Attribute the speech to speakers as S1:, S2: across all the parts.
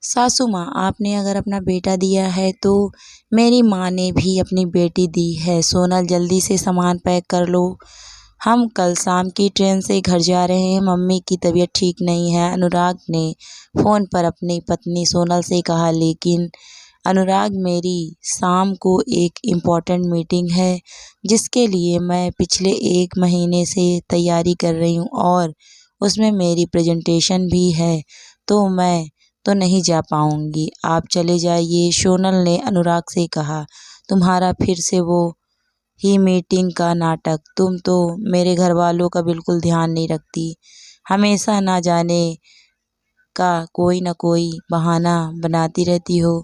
S1: सासू माँ, आपने अगर अपना बेटा दिया है तो मेरी माँ ने भी अपनी बेटी दी है। सोनल जल्दी से सामान पैक कर लो, हम कल शाम की ट्रेन से घर जा रहे हैं। मम्मी की तबीयत ठीक नहीं है, अनुराग ने फ़ोन पर अपनी पत्नी सोनल से कहा। लेकिन अनुराग, मेरी शाम को एक इम्पोर्टेंट मीटिंग है जिसके लिए मैं पिछले 1 महीने से तैयारी कर रही हूँ और उसमें मेरी प्रेजेंटेशन भी है, तो मैं तो नहीं जा पाऊँगी। आप चले जाइए, सोनल ने अनुराग से कहा। तुम्हारा फिर से वो ही मीटिंग का नाटक। तुम तो मेरे घर वालों का बिल्कुल ध्यान नहीं रखती, हमेशा ना जाने का कोई न कोई बहाना बनाती रहती हो।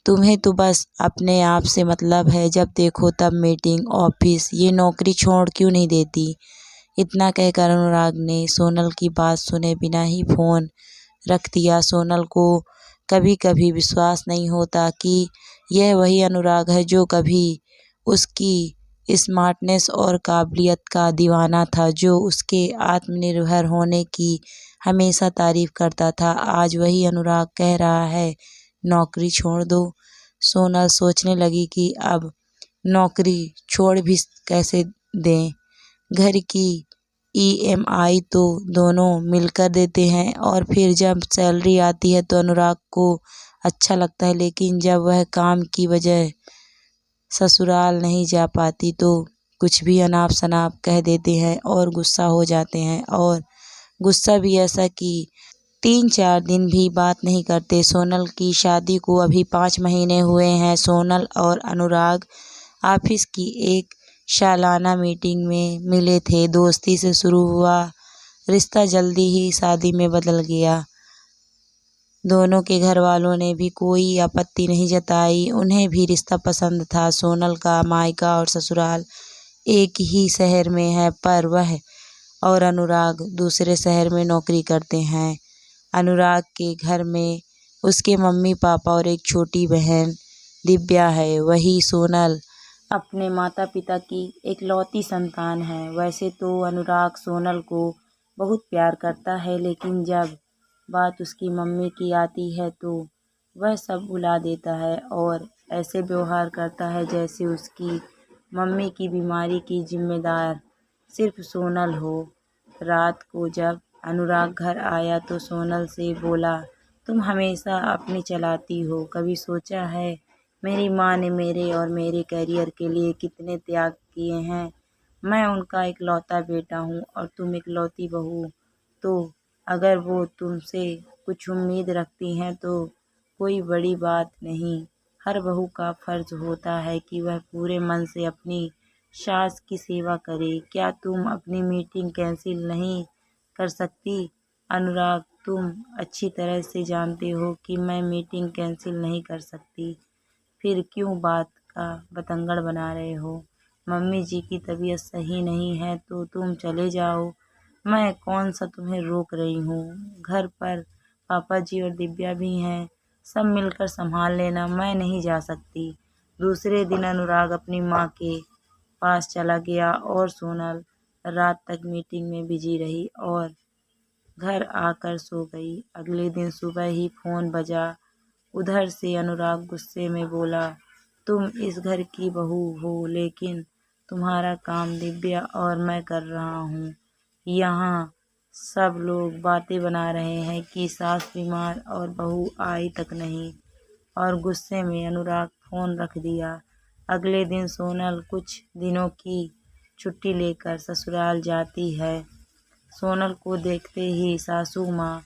S1: तुम्हें तो बस अपने आप से मतलब है, जब देखो तब मीटिंग, ऑफिस, ये नौकरी छोड़ क्यों नहीं देती। इतना कहकर अनुराग ने सोनल की बात सुने बिना ही फ़ोन रख दिया। सोनल को कभी कभी विश्वास नहीं होता कि यह वही अनुराग है जो कभी उसकी स्मार्टनेस और काबिलियत का दीवाना था, जो उसके आत्मनिर्भर होने की हमेशा तारीफ करता था। आज वही अनुराग कह रहा है नौकरी छोड़ दो। सोनल सोचने लगी कि अब नौकरी छोड़ भी कैसे दें। घर की ईएमआई तो दोनों मिलकर देते हैं और फिर जब सैलरी आती है तो अनुराग को अच्छा लगता है, लेकिन जब वह काम की वजह ससुराल नहीं जा पाती तो कुछ भी अनाप शनाप कह देते हैं और गुस्सा हो जाते हैं, और गुस्सा भी ऐसा कि 3-4 दिन भी बात नहीं करते। सोनल की शादी को अभी 5 महीने हुए हैं। सोनल और अनुराग ऑफिस की एक सालाना मीटिंग में मिले थे। दोस्ती से शुरू हुआ रिश्ता जल्दी ही शादी में बदल गया। दोनों के घर वालों ने भी कोई आपत्ति नहीं जताई, उन्हें भी रिश्ता पसंद था। सोनल का मायका और ससुराल एक ही शहर में है, पर वह और अनुराग दूसरे शहर में नौकरी करते हैं। अनुराग के घर में उसके मम्मी पापा और एक छोटी बहन दिव्या है। वही सोनल अपने माता पिता की इकलौती संतान है। वैसे तो अनुराग सोनल को बहुत प्यार करता है, लेकिन जब बात उसकी मम्मी की आती है तो वह सब भुला देता है और ऐसे व्यवहार करता है जैसे उसकी मम्मी की बीमारी की जिम्मेदार सिर्फ सोनल हो। रात को जब अनुराग घर आया तो सोनल से बोला, तुम हमेशा अपनी चलाती हो, कभी सोचा है मेरी माँ ने मेरे और मेरे करियर के लिए कितने त्याग किए हैं। मैं उनका इकलौता बेटा हूँ और तुम इकलौती बहू, तो अगर वो तुमसे कुछ उम्मीद रखती हैं तो कोई बड़ी बात नहीं। हर बहू का फर्ज होता है कि वह पूरे मन से अपनी सास की सेवा करे। क्या तुम अपनी मीटिंग कैंसिल नहीं कर सकती? अनुराग, तुम अच्छी तरह से जानते हो कि मैं मीटिंग कैंसिल नहीं कर सकती, फिर क्यों बात का बतंगड़ बना रहे हो? मम्मी जी की तबीयत सही नहीं है तो तुम चले जाओ, मैं कौन सा तुम्हें रोक रही हूँ। घर पर पापा जी और दिव्या भी हैं, सब मिलकर संभाल लेना, मैं नहीं जा सकती। दूसरे दिन अनुराग अपनी माँ के पास चला गया और सोनल रात तक मीटिंग में बिजी रही और घर आकर सो गई। अगले दिन सुबह ही फोन बजा। उधर से अनुराग गुस्से में बोला, तुम इस घर की बहू हो, लेकिन तुम्हारा काम दिव्या और मैं कर रहा हूँ। यहाँ सब लोग बातें बना रहे हैं कि सास बीमार और बहू आई तक नहीं, और गुस्से में अनुराग फोन रख दिया। अगले दिन सोनल कुछ दिनों की छुट्टी लेकर ससुराल जाती है। सोनल को देखते ही सासू माँ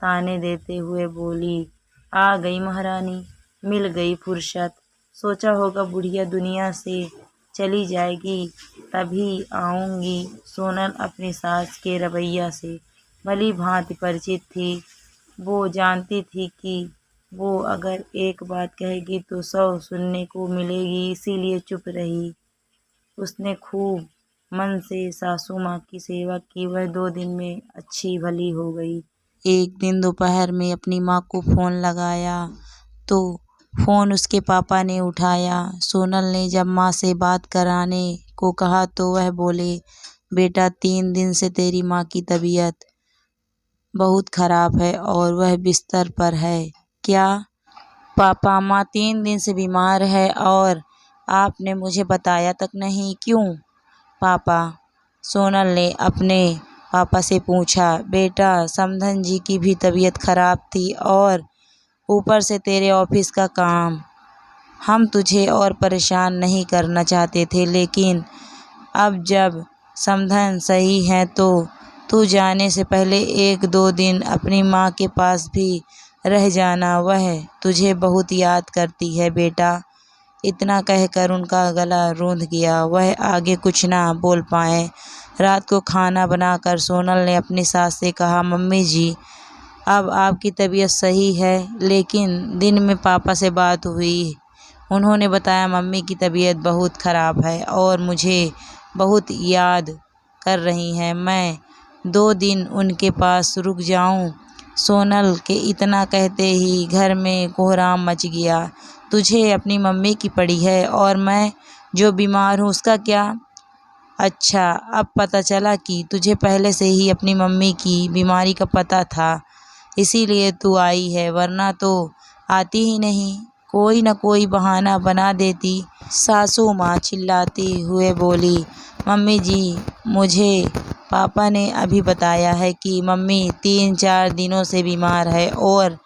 S1: ताने देते हुए बोली, आ गई महारानी, मिल गई फुर्सत, सोचा होगा बुढ़िया दुनिया से चली जाएगी तभी आऊँगी। सोनल अपनी सास के रवैया से भली भांति परिचित थी। वो जानती थी कि वो अगर एक बात कहेगी तो 100 सुनने को मिलेगी, इसीलिए चुप रही। उसने खूब मन से सासू माँ की सेवा की। वह 2 दिन में अच्छी भली हो गई। एक दिन दोपहर में अपनी माँ को फ़ोन लगाया तो फ़ोन उसके पापा ने उठाया। सोनल ने जब माँ से बात कराने को कहा तो वह बोले, बेटा 3 दिन से तेरी माँ की तबीयत बहुत खराब है और वह बिस्तर पर है। क्या? पापा, माँ 3 दिन से बीमार है और आपने मुझे बताया तक नहीं, क्यों? पापा, सोनल ने अपने पापा से पूछा। बेटा, समधन जी की भी तबीयत खराब थी और ऊपर से तेरे ऑफिस का काम। हम तुझे और परेशान नहीं करना चाहते थे, लेकिन अब जब समधन सही है तो तू जाने से पहले 1-2 दिन अपनी माँ के पास भी रह जाना। वह तुझे बहुत याद करती है बेटा। इतना कहकर उनका गला रूंध गया। वह आगे कुछ ना बोल पाए। रात को खाना बनाकर सोनल ने अपनी सास से कहा, मम्मी जी, अब आपकी तबीयत सही है, लेकिन दिन में पापा से बात हुई। उन्होंने बताया मम्मी की तबीयत बहुत ख़राब है और मुझे बहुत याद कर रही हैं। मैं 2 दिन उनके पास रुक जाऊं? सोनल के इतना कहते ही घर में कोहराम मच गया। तुझे अपनी मम्मी की पड़ी है और मैं जो बीमार हूँ उसका क्या? अच्छा, अब पता चला कि तुझे पहले से ही अपनी मम्मी की बीमारी का पता था, इसीलिए तू आई है, वरना तो आती ही नहीं। कोई न कोई बहाना बना देती। सासू माँ चिल्लाती हुए बोली, मम्मी जी, मुझे पापा ने अभी बताया है कि मम्मी 3-4 दिनों से बीमार है और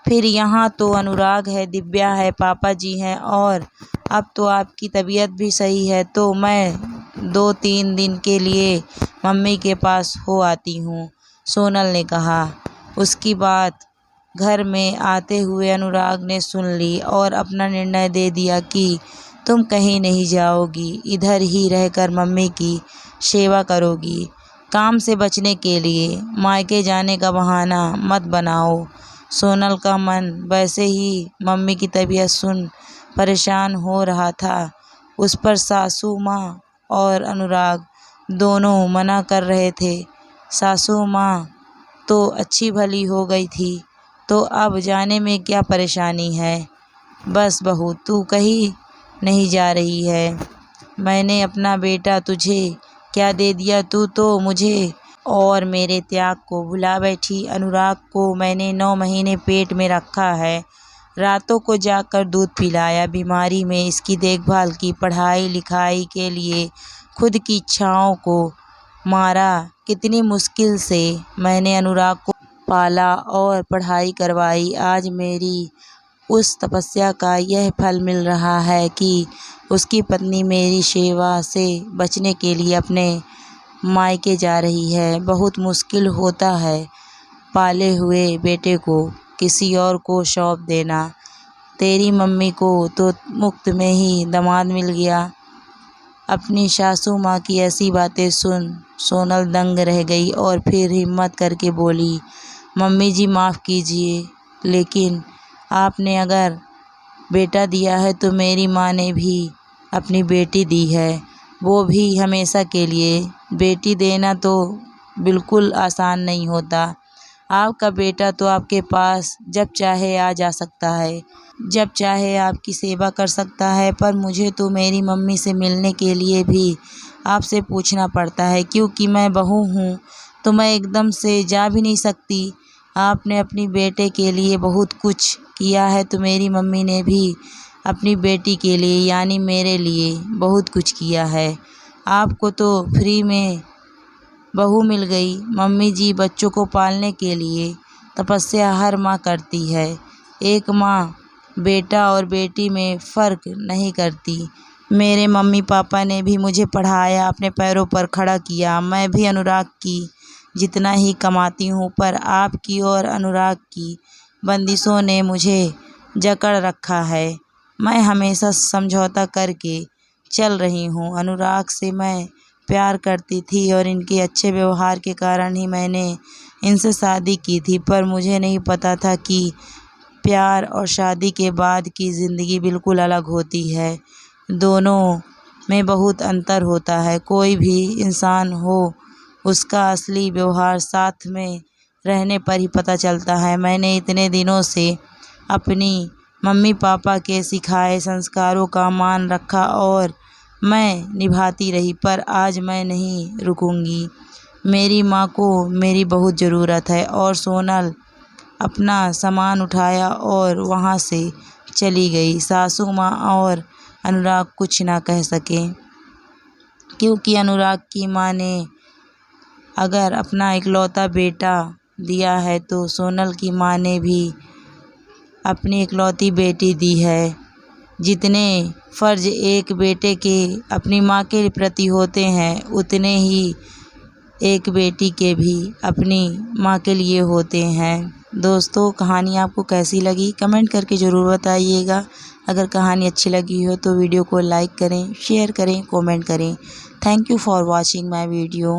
S1: फिर यहाँ तो अनुराग है, दिव्या है, पापा जी हैं और अब तो आपकी तबीयत भी सही है, तो मैं 2-3 दिन के लिए मम्मी के पास हो आती हूँ, सोनल ने कहा। उसकी बात घर में आते हुए अनुराग ने सुन ली और अपना निर्णय दे दिया कि तुम कहीं नहीं जाओगी, इधर ही रहकर मम्मी की सेवा करोगी। काम से बचने के लिए मायके जाने का बहाना मत बनाओ। सोनल का मन वैसे ही मम्मी की तबीयत सुन परेशान हो रहा था। उस पर सासू माँ और अनुराग दोनों मना कर रहे थे। सासू माँ तो अच्छी भली हो गई थी, तो अब जाने में क्या परेशानी है? बस बहू, तू कहीं नहीं जा रही है। मैंने अपना बेटा तुझे क्या दे दिया? तू तो मुझे और मेरे त्याग को भुला बैठी। अनुराग को मैंने 9 महीने पेट में रखा है, रातों को जाकर दूध पिलाया, बीमारी में इसकी देखभाल की, पढ़ाई लिखाई के लिए खुद की इच्छाओं को मारा। कितनी मुश्किल से मैंने अनुराग को पाला और पढ़ाई करवाई। आज मेरी उस तपस्या का यह फल मिल रहा है कि उसकी पत्नी मेरी सेवा से बचने के लिए अपने मायके जा रही है। बहुत मुश्किल होता है पाले हुए बेटे को किसी और को सौंप देना। तेरी मम्मी को तो मुफ्त में ही दामाद मिल गया। अपनी सासू माँ की ऐसी बातें सुन सोनल दंग रह गई और फिर हिम्मत करके बोली, मम्मी जी, माफ़ कीजिए, लेकिन आपने अगर बेटा दिया है तो मेरी माँ ने भी अपनी बेटी दी है, वो भी हमेशा के लिए। बेटी देना तो बिल्कुल आसान नहीं होता। आपका बेटा तो आपके पास जब चाहे आ जा सकता है, जब चाहे आपकी सेवा कर सकता है, पर मुझे तो मेरी मम्मी से मिलने के लिए भी आपसे पूछना पड़ता है, क्योंकि मैं बहू हूँ, तो मैं एकदम से जा भी नहीं सकती। आपने अपनी बेटे के लिए बहुत कुछ किया है, तो मेरी मम्मी ने भी अपनी बेटी के लिए यानी मेरे लिए बहुत कुछ किया है। आपको तो फ्री में बहू मिल गई। मम्मी जी, बच्चों को पालने के लिए तपस्या हर माँ करती है। एक माँ बेटा और बेटी में फ़र्क नहीं करती। मेरे मम्मी पापा ने भी मुझे पढ़ाया, अपने पैरों पर खड़ा किया। मैं भी अनुराग की जितना ही कमाती हूँ, पर आपकी और अनुराग की बंदिशों ने मुझे जकड़ रखा है। मैं हमेशा समझौता करके चल रही हूँ। अनुराग से मैं प्यार करती थी और इनके अच्छे व्यवहार के कारण ही मैंने इनसे शादी की थी, पर मुझे नहीं पता था कि प्यार और शादी के बाद की ज़िंदगी बिल्कुल अलग होती है। दोनों में बहुत अंतर होता है। कोई भी इंसान हो, उसका असली व्यवहार साथ में रहने पर ही पता चलता है। मैंने इतने दिनों से अपनी मम्मी पापा के सिखाए संस्कारों का मान रखा और मैं निभाती रही, पर आज मैं नहीं रुकूंगी। मेरी माँ को मेरी बहुत ज़रूरत है। और सोनल, अपना सामान उठाया और वहाँ से चली गई। सासू माँ और अनुराग कुछ ना कह सके, क्योंकि अनुराग की माँ ने अगर अपना इकलौता बेटा दिया है तो सोनल की माँ ने भी अपनी इकलौती बेटी दी है। जितने फ़र्ज़ एक बेटे के अपनी माँ के प्रति होते हैं, उतने ही एक बेटी के भी अपनी माँ के लिए होते हैं। दोस्तों, कहानी आपको कैसी लगी कमेंट करके ज़रूर बताइएगा। अगर कहानी अच्छी लगी हो तो वीडियो को लाइक करें, शेयर करें, कमेंट करें। Thank you for watching my video.